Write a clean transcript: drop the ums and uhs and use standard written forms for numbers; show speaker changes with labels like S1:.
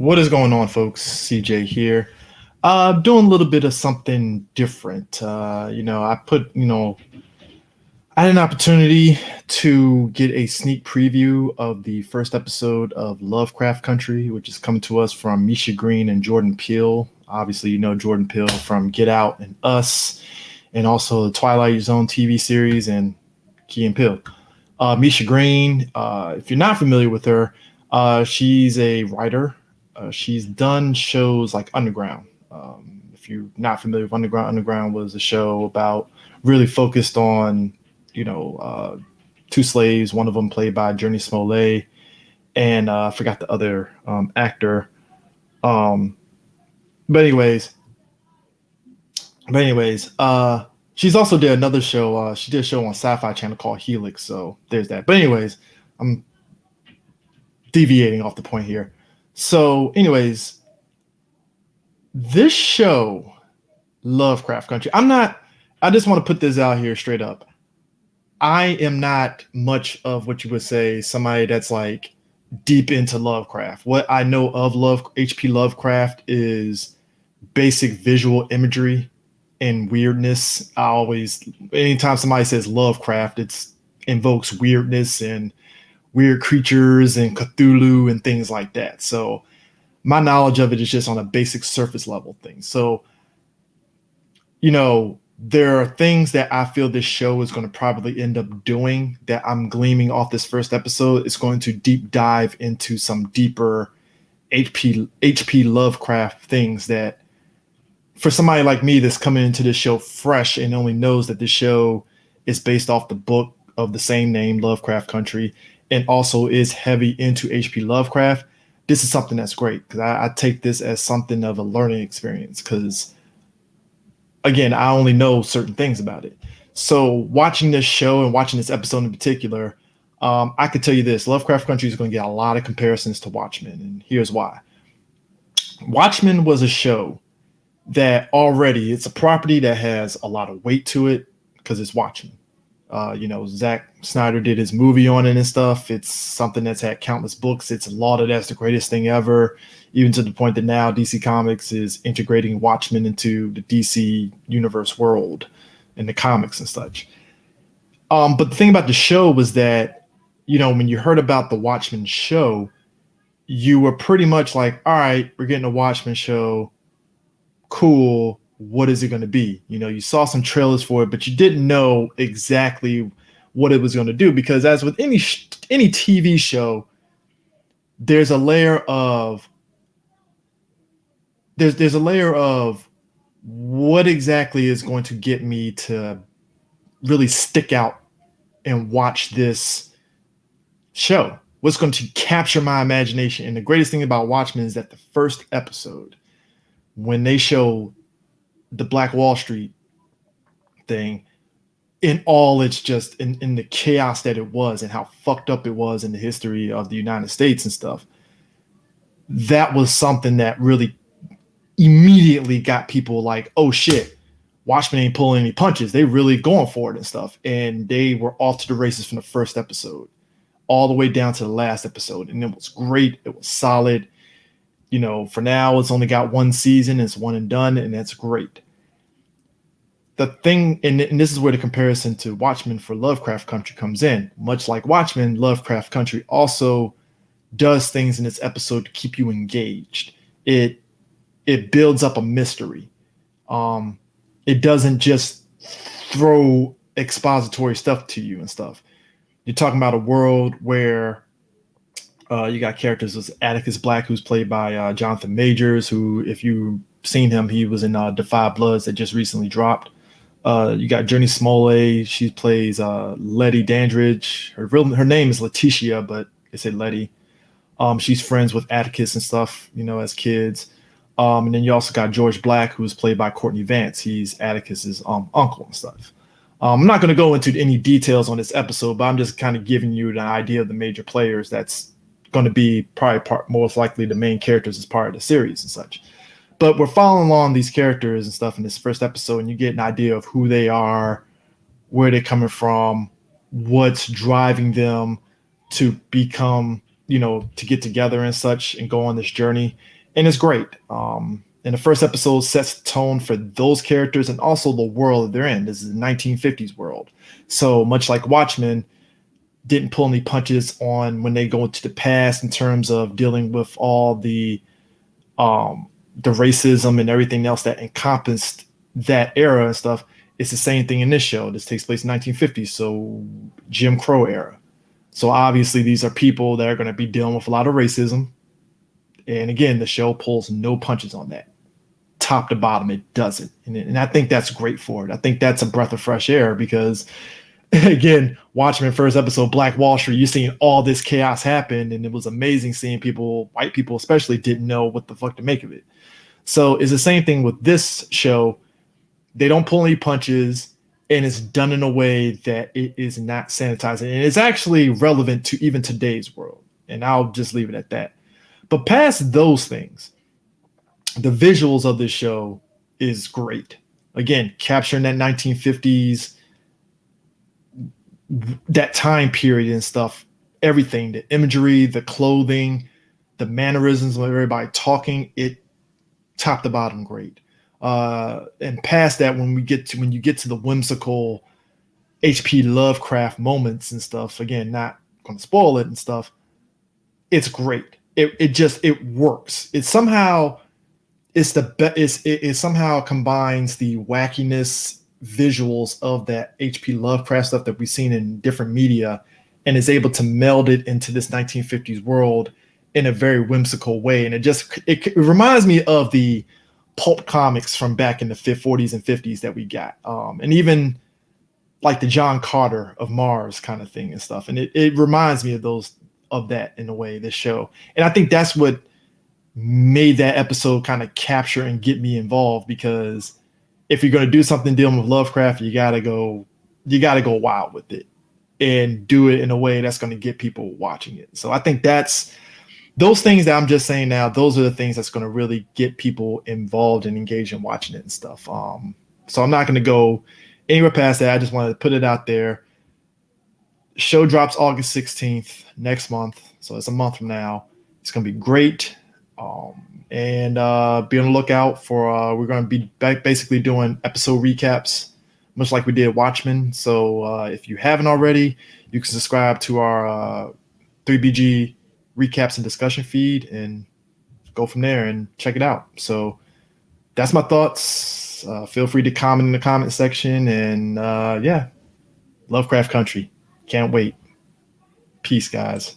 S1: What is going on, folks? CJ here. Doing a little bit of something different. I had an opportunity to get a sneak preview of the first episode of Lovecraft Country, which is coming to us from Misha Green and Jordan Peele. Obviously, you know Jordan Peele from Get Out and Us, and also the Twilight Zone TV series and Key and Peele. Misha Green, if you're not familiar with her, she's a writer. She's done shows like Underground. If you're not familiar with Underground, Underground was a show about really focused on, two slaves, one of them played by Journey Smollett, and I forgot the other actor. Um, but anyways, she's also did another show. She did a show on Sci-Fi Channel called Helix. So there's that. But anyways, I'm deviating off the point here. So, anyways, this show, Lovecraft Country. I just want to put this out here straight up. I am not much of what you would say somebody that's like deep into Lovecraft. What I know of H.P. Lovecraft is basic visual imagery and weirdness. Anytime somebody says Lovecraft, it's invokes weirdness and weird creatures and Cthulhu and things like that. So my knowledge of it is just on a basic surface level thing. So, there are things that I feel this show is going to probably end up doing that I'm gleaming off this first episode. It's going to deep dive into some deeper HP Lovecraft things that for somebody like me that's coming into this show fresh and only knows that this show is based off the book of the same name, Lovecraft Country, and also is heavy into HP Lovecraft, this is something that's great because I take this as something of a learning experience because, again, I only know certain things about it. So watching this show and watching this episode in particular, I could tell you this, Lovecraft Country is going to get a lot of comparisons to Watchmen, and here's why. Watchmen was a show that already, it's a property that has a lot of weight to it because it's Watchmen. Zack Snyder did his movie on it and stuff. It's something that's had countless books. It's lauded as the greatest thing ever, even to the point that now DC Comics is integrating Watchmen into the DC universe world and the comics and such. But the thing about the show was that, when you heard about the Watchmen show, you were pretty much like, all right, we're getting a Watchmen show. Cool. What is it going to be? You saw some trailers for it, but you didn't know exactly what it was going to do because as with any TV show, there's a layer of what exactly is going to get me to really stick out and watch this show. What's going to capture my imagination? And the greatest thing about Watchmen is that the first episode, when they show the Black Wall Street thing in all it's just in the chaos that it was and how fucked up it was in the history of the United States and stuff, that was something that really immediately got people like, oh shit, Watchmen ain't pulling any punches. They really going for it and stuff. And they were off to the races from the first episode all the way down to the last episode. And it was great. It was solid. For now, it's only got one season. It's one and done, and that's great. The thing, and this is where the comparison to Watchmen for Lovecraft Country comes in. Much like Watchmen, Lovecraft Country also does things in its episode to keep you engaged. It builds up a mystery. It doesn't just throw expository stuff to you and stuff. You're talking about a world where you got characters as Atticus Black, who's played by Jonathan Majors, who, if you've seen him, he was in Defy Bloods that just recently dropped. You got Journey Smollett. She plays Letty Dandridge. Her name is Letitia, but they say Letty. She's friends with Atticus and stuff, as kids. And then you also got George Black, who's played by Courtney Vance. He's Atticus's uncle and stuff. I'm not going to go into any details on this episode, but I'm just kind of giving you an idea of the major players. That's going to be probably most likely the main characters as part of the series and such. But we're following along these characters and stuff in this first episode, and you get an idea of who they are, where they're coming from, what's driving them to become, to get together and such and go on this journey. And it's great. And the first episode sets the tone for those characters and also the world that they're in. This is the 1950s world. So much like Watchmen, didn't pull any punches on when they go into the past in terms of dealing with all the racism and everything else that encompassed that era and stuff. It's the same thing in this show. This takes place in 1950s, so Jim Crow era. So obviously these are people that are going to be dealing with a lot of racism. And again, the show pulls no punches on that. Top to bottom, it doesn't. And I think that's great for it. I think that's a breath of fresh air because, again, Watchmen first episode, Black Wall Street, you're seeing all this chaos happen. And it was amazing seeing people, white people especially, didn't know what the fuck to make of it. So it's the same thing with this show. They don't pull any punches, and it's done in a way that it is not sanitizing. And it's actually relevant to even today's world. And I'll just leave it at that. But past those things, the visuals of this show is great. Again, capturing that 1950s, that time period and stuff, everything, the imagery, the clothing, the mannerisms of everybody talking, it top to bottom great. And past that, when you get to the whimsical H.P. Lovecraft moments and stuff, again, not going to spoil it and stuff, it's great. It works. It somehow combines the wackiness visuals of that H.P. Lovecraft stuff that we've seen in different media, and is able to meld it into this 1950s world in a very whimsical way. And it reminds me of the pulp comics from back in the 40s and 50s that we got, and even like the John Carter of Mars kind of thing and stuff. And it reminds me of that in a way, this show. And I think that's what made that episode kind of capture and get me involved, because if you're going to do something dealing with Lovecraft, you got to go wild with it and do it in a way that's going to get people watching it. So I think that's those things that I'm just saying now, those are the things that's going to really get people involved and engaged in watching it and stuff. So I'm not going to go anywhere past that. I just wanted to put it out there. Show drops August 16th next month. So it's a month from now. It's going to be great. And be on the lookout for, we're going to be basically doing episode recaps, much like we did Watchmen. So if you haven't already, you can subscribe to our 3BG recaps and discussion feed and go from there and check it out. So that's my thoughts. Feel free to comment in the comment section. And yeah, Lovecraft Country. Can't wait. Peace, guys.